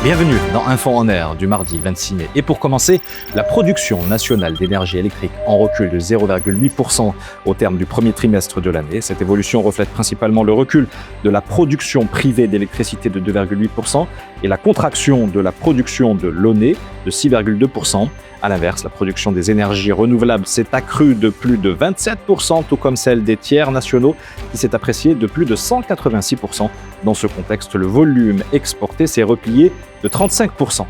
Bienvenue dans Info en Air du mardi 26 mai. Et pour commencer, la production nationale d'énergie électrique en recul de 0,8% au terme du premier trimestre de l'année. Cette évolution reflète principalement le recul de la production privée d'électricité de 2,8% et la contraction de la production de l'ONE de 6,2%. À l'inverse, la production des énergies renouvelables s'est accrue de plus de 27%, tout comme celle des tiers nationaux qui s'est appréciée de plus de 186%. Dans ce contexte, le volume exporté s'est replié de 35%.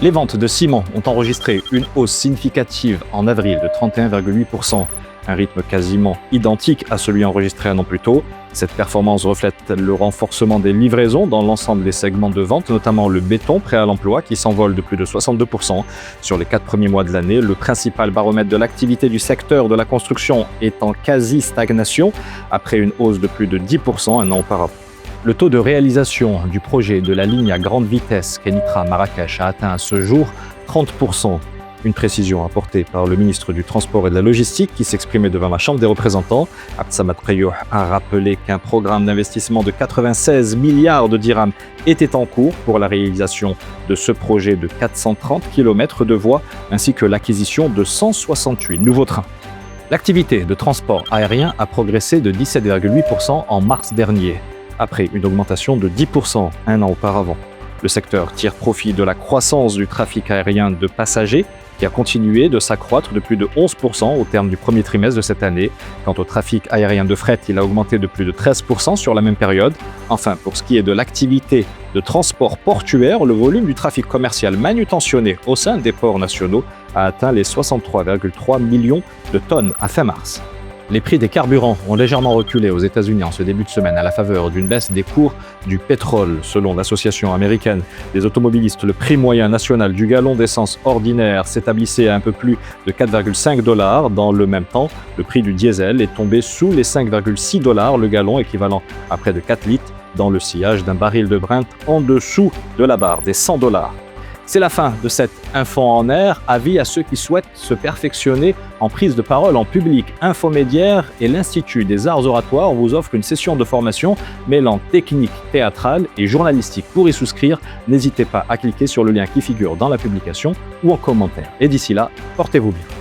Les ventes de ciment ont enregistré une hausse significative en avril de 31,8%, un rythme quasiment identique à celui enregistré un an plus tôt. Cette performance reflète le renforcement des livraisons dans l'ensemble des segments de vente, notamment le béton prêt à l'emploi qui s'envole de plus de 62%. Sur les 4 premiers mois de l'année, le principal baromètre de l'activité du secteur de la construction est en quasi-stagnation, après une hausse de plus de 10% un an auparavant. Le taux de réalisation du projet de la ligne à grande vitesse Kenitra-Marrakech a atteint à ce jour 30%. Une précision apportée par le ministre du Transport et de la Logistique qui s'exprimait devant la Chambre des représentants. Abdessamad Prayouh a rappelé qu'un programme d'investissement de 96 milliards de dirhams était en cours pour la réalisation de ce projet de 430 km de voies ainsi que l'acquisition de 168 nouveaux trains. L'activité de transport aérien a progressé de 17,8% en mars dernier, après une augmentation de 10% un an auparavant. Le secteur tire profit de la croissance du trafic aérien de passagers qui a continué de s'accroître de plus de 11% au terme du premier trimestre de cette année. Quant au trafic aérien de fret, il a augmenté de plus de 13% sur la même période. Enfin, pour ce qui est de l'activité de transport portuaire, le volume du trafic commercial manutentionné au sein des ports nationaux a atteint les 63,3 millions de tonnes à fin mars. Les prix des carburants ont légèrement reculé aux États-Unis en ce début de semaine à la faveur d'une baisse des cours du pétrole. Selon l'association américaine des automobilistes, le prix moyen national du gallon d'essence ordinaire s'établissait à un peu plus de 4,5 $. Dans le même temps, le prix du diesel est tombé sous les 5,6 $ le gallon, équivalent à près de 4 litres, dans le sillage d'un baril de Brent en dessous de la barre des 100 $. C'est la fin de cette Info en Air. Avis à ceux qui souhaitent se perfectionner en prise de parole en public. Infomédiaire et l'Institut des Arts Oratoires vous offrent une session de formation mêlant technique théâtrale et journalistique. Pour y souscrire, n'hésitez pas à cliquer sur le lien qui figure dans la publication ou en commentaire. Et d'ici là, portez-vous bien.